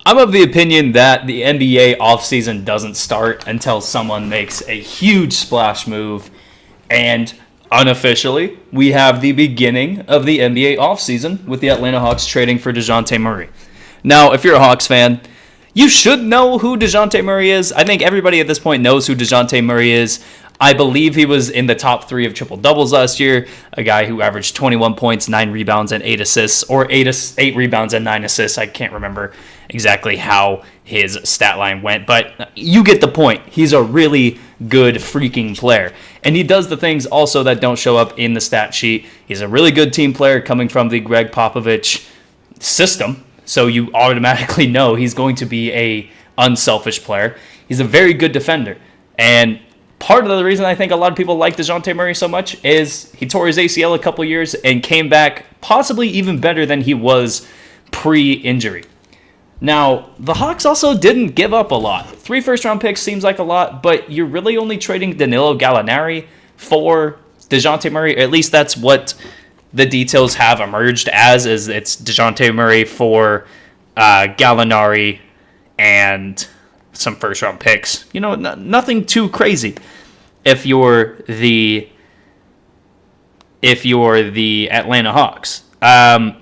I'm of the opinion that the NBA offseason doesn't start until someone makes a huge splash move. And unofficially, we have the beginning of the NBA offseason with the Atlanta Hawks trading for Dejounte Murray. Now, if you're a Hawks fan, you should know who Dejounte Murray is. I think everybody at this point knows who Dejounte Murray is. I believe he was in the top 3 of triple-doubles last year, a guy who averaged 21 points, 9 rebounds, and 8 assists, or 8 rebounds and 9 assists. I can't remember exactly how his stat line went, but you get the point. He's a really good freaking player. And he does the things also that don't show up in the stat sheet. He's a really good team player coming from the Greg Popovich system, so you automatically know he's going to be a unselfish player. He's a very good defender. And part of the reason I think a lot of people like Dejounte Murray so much is he tore his ACL a couple years and came back possibly even better than he was pre-injury. Now, the Hawks also didn't give up a lot. 3 first-round picks seems like a lot, but you're really only trading Danilo Gallinari for Dejounte Murray. At least that's what the details have emerged as, is it's Dejounte Murray for Gallinari and some first-round picks. You know, nothing too crazy if you're the Atlanta Hawks. And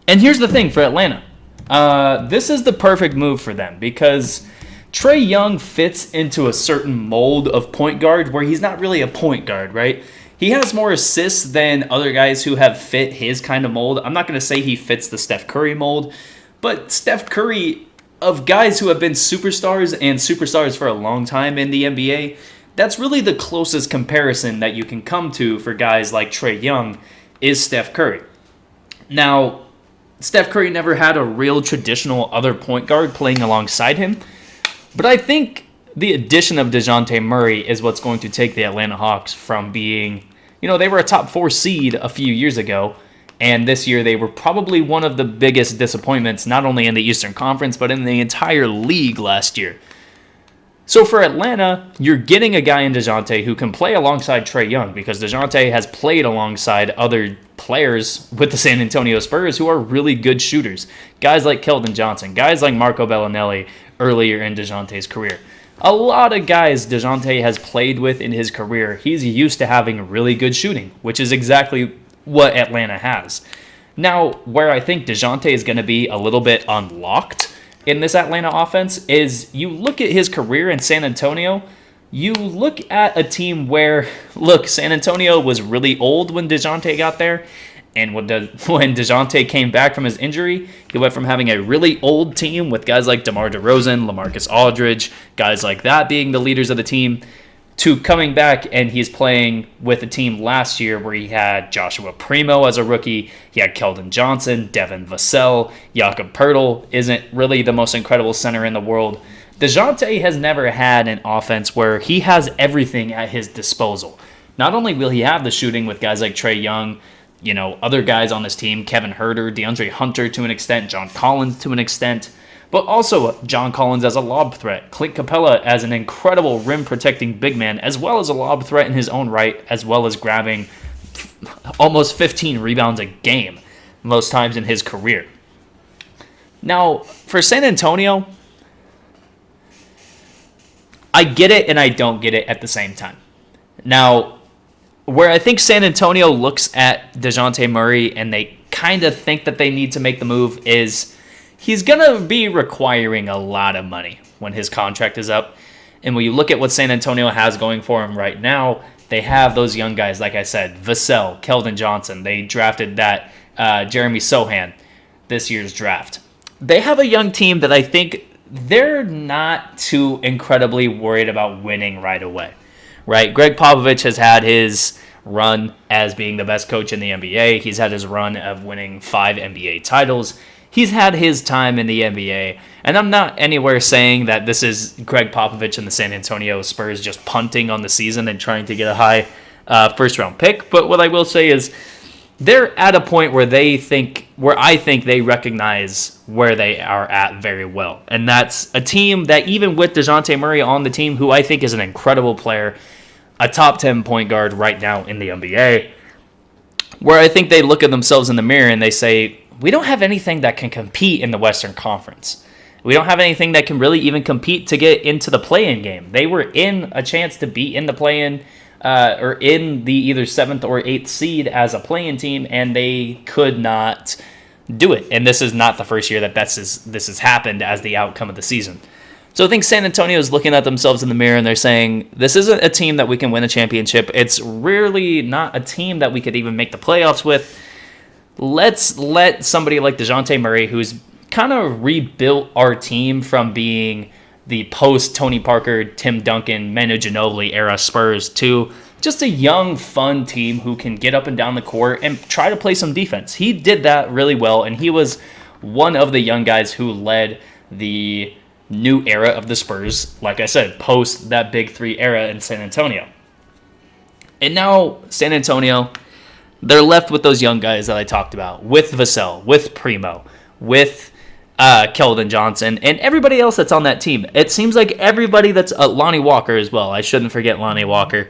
here's the thing for Atlanta. This is the perfect move for them because Trae Young fits into a certain mold of point guard where he's not really a point guard, right? He has more assists than other guys who have fit his kind of mold. I'm not going to say he fits the Steph Curry mold, but Steph Curry, of guys who have been superstars and superstars for a long time in the NBA, that's really the closest comparison that you can come to for guys like Trae Young is Steph Curry. Now, Steph Curry never had a real traditional other point guard playing alongside him, but I think the addition of Dejounte Murray is what's going to take the Atlanta Hawks from being, they were a top 4 seed a few years ago, and this year they were probably one of the biggest disappointments, not only in the Eastern Conference, but in the entire league last year. So for Atlanta, you're getting a guy in Dejounte who can play alongside Trae Young, because Dejounte has played alongside other players with the San Antonio Spurs who are really good shooters. Guys like Keldon Johnson, guys like Marco Bellinelli earlier in Dejounte's career. A lot of guys Dejounte has played with in his career, he's used to having really good shooting, which is exactly what Atlanta has. Now, where I think Dejounte is going to be a little bit unlocked in this Atlanta offense is you look at his career in San Antonio, you look at a team where, San Antonio was really old when Dejounte got there, and when Dejounte came back from his injury, he went from having a really old team with guys like DeMar DeRozan, LaMarcus Aldridge, guys like that being the leaders of the team, to coming back and he's playing with a team last year where he had Joshua Primo as a rookie, he had Keldon Johnson, Devin Vassell, Jakob Poeltl isn't really the most incredible center in the world. Dejounte has never had an offense where he has everything at his disposal. Not only will he have the shooting with guys like Trae Young, other guys on this team, Kevin Huerter, DeAndre Hunter to an extent, John Collins to an extent, but also John Collins as a lob threat, Clint Capella as an incredible rim-protecting big man, as well as a lob threat in his own right, as well as grabbing almost 15 rebounds a game most times in his career. Now, for San Antonio, I get it and I don't get it at the same time. Now, where I think San Antonio looks at Dejounte Murray and they kind of think that they need to make the move is he's going to be requiring a lot of money when his contract is up. And when you look at what San Antonio has going for him right now, they have those young guys, like I said, Vassell, Keldon Johnson. They drafted that Jeremy Sohan this year's draft. They have a young team that I think they're not too incredibly worried about winning right away, right? Greg Popovich has had his run as being the best coach in the NBA. He's had his run of winning 5 NBA titles. He's had his time in the NBA, and I'm not anywhere saying that this is Greg Popovich and the San Antonio Spurs just punting on the season and trying to get a high first-round pick. But what I will say is they're at a point where I think they recognize where they are at very well. And that's a team that even with Dejounte Murray on the team, who I think is an incredible player, a top 10 point guard right now in the NBA, where I think they look at themselves in the mirror and they say, we don't have anything that can compete in the Western Conference. We don't have anything that can really even compete to get into the play-in game. They were in a chance to be in the play-in or in the either 7th or 8th seed as a play-in team, and they could not do it. And this is not the first year that this has happened as the outcome of the season. So I think San Antonio is looking at themselves in the mirror and they're saying, this isn't a team that we can win a championship. It's really not a team that we could even make the playoffs with. Let's let somebody like Dejounte Murray, who's kind of rebuilt our team from being the post-Tony Parker, Tim Duncan, Manu Ginobili era Spurs to just a young, fun team who can get up and down the court and try to play some defense. He did that really well, and he was one of the young guys who led the new era of the Spurs, like I said, post that Big Three era in San Antonio. And now San Antonio, they're left with those young guys that I talked about, with Vassell, with Primo, with Keldon Johnson, and everybody else that's on that team. It seems like everybody that's Lonnie Walker as well. I shouldn't forget Lonnie Walker.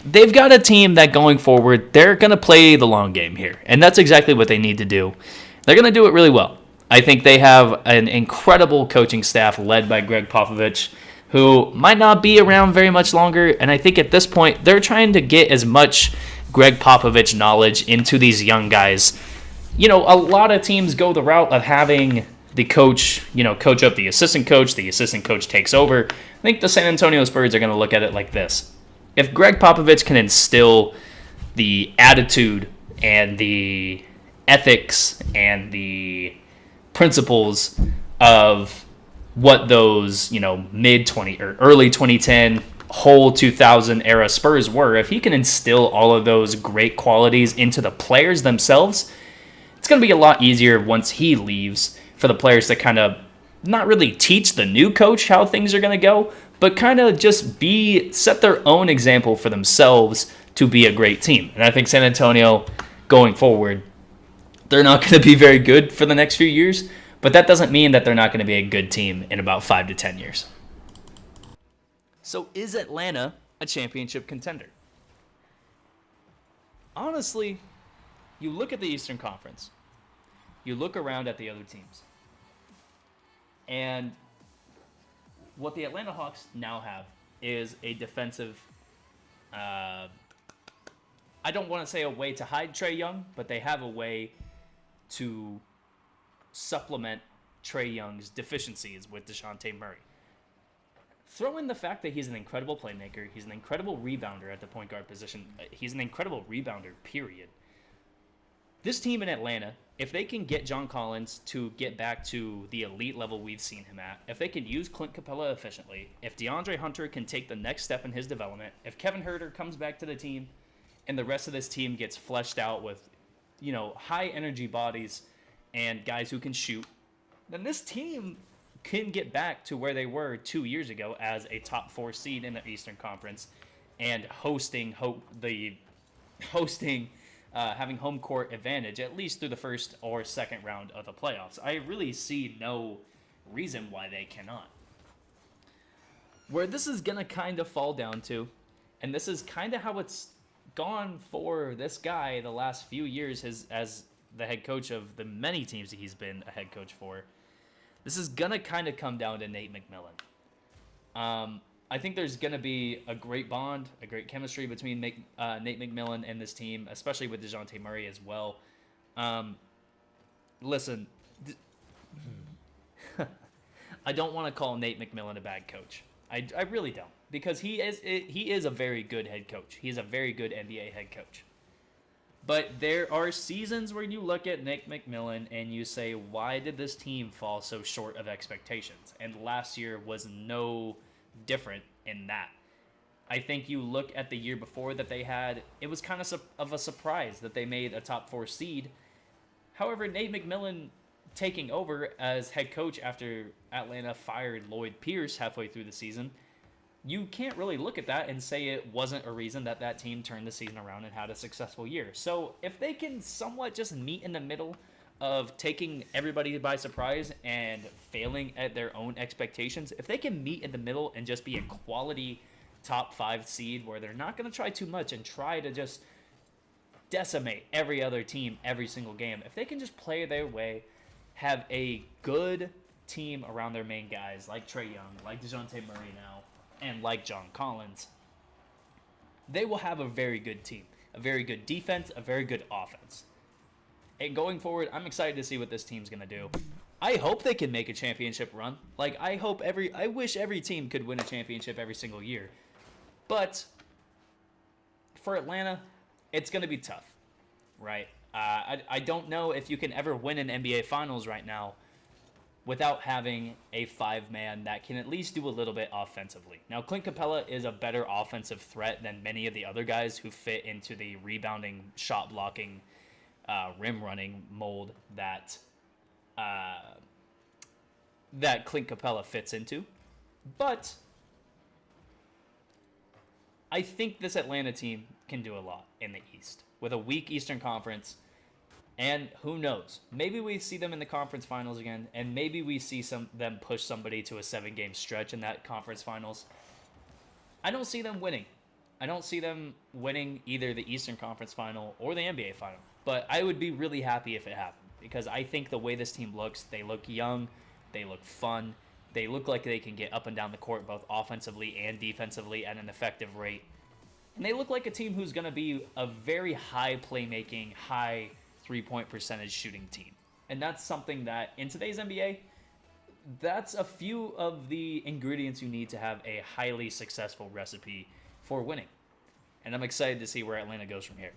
They've got a team that going forward, they're going to play the long game here, and that's exactly what they need to do. They're going to do it really well. I think they have an incredible coaching staff led by Greg Popovich, who might not be around very much longer, and I think at this point, they're trying to get as much Greg Popovich knowledge into these young guys. A lot of teams go the route of having the coach, coach up the assistant coach takes over. I think the San Antonio Spurs are going to look at it like this. If Greg Popovich can instill the attitude and the ethics and the principles of what those, mid-20 or early 2010 whole 2000 era Spurs were, if he can instill all of those great qualities into the players themselves, it's going to be a lot easier once he leaves for the players to kind of not really teach the new coach how things are going to go, but kind of just set their own example for themselves to be a great team. And I think San Antonio, going forward, they're not going to be very good for the next few years, but that doesn't mean that they're not going to be a good team in about 5 to 10 years. So is Atlanta a championship contender? Honestly, you look at the Eastern Conference, you look around at the other teams, and what the Atlanta Hawks now have is a defensive, I don't want to say a way to hide Trae Young, but they have a way to supplement Trae Young's deficiencies with Dejounte Murray. Throw in the fact that he's an incredible playmaker, he's an incredible rebounder at the point guard position, he's an incredible rebounder, period. This team in Atlanta, if they can get John Collins to get back to the elite level we've seen him at, if they can use Clint Capella efficiently, if DeAndre Hunter can take the next step in his development, if Kevin Huerter comes back to the team, and the rest of this team gets fleshed out with, high energy bodies and guys who can shoot, then this team can get back to where they were 2 years ago as a top 4 seed in the Eastern Conference and having home court advantage at least through the first or second round of the playoffs. I really see no reason why they cannot. Where this is going to kind of fall down to, and this is kind of how it's gone for this guy the last few years as the head coach of the many teams that he's been a head coach for, this is going to kind of come down to Nate McMillan. I think there's going to be a great bond, a great chemistry between Nate McMillan and this team, especially with Dejounte Murray as well. Listen, I don't want to call Nate McMillan a bad coach. I really don't, because he is a very good head coach. He is a very good NBA head coach. But there are seasons where you look at Nate McMillan and you say, why did this team fall so short of expectations? And last year was no different in that. I think you look at the year before that they had, it was kind of a surprise that they made a top 4 seed. However, Nate McMillan taking over as head coach after Atlanta fired Lloyd Pierce halfway through the season, you can't really look at that and say it wasn't a reason that team turned the season around and had a successful year. So if they can somewhat just meet in the middle of taking everybody by surprise and failing at their own expectations, if they can meet in the middle and just be a quality top 5 seed where they're not going to try too much and try to just decimate every other team every single game, if they can just play their way, have a good team around their main guys, like Trae Young, like Dejounte Murray now, and like John Collins, they will have a very good team, a very good defense, a very good offense. And going forward, I'm excited to see what this team's going to do. I hope they can make a championship run. Like, I wish every team could win a championship every single year. But for Atlanta, it's going to be tough, right? I don't know if you can ever win an NBA Finals right now without having a five-man that can at least do a little bit offensively. Now, Clint Capella is a better offensive threat than many of the other guys who fit into the rebounding, shot-blocking, rim-running mold that Clint Capella fits into. But I think this Atlanta team can do a lot in the East with a weak Eastern Conference. And who knows? Maybe we see them in the conference finals again, and maybe we see them push somebody to a 7-game stretch in that conference finals. I don't see them winning. I don't see them winning either the Eastern Conference final or the NBA final. But I would be really happy if it happened, because I think the way this team looks, they look young, they look fun, they look like they can get up and down the court both offensively and defensively at an effective rate. And they look like a team who's going to be a very high playmaking, high three-point percentage shooting team. And that's something that, in today's NBA, that's a few of the ingredients you need to have a highly successful recipe for winning. And I'm excited to see where Atlanta goes from here.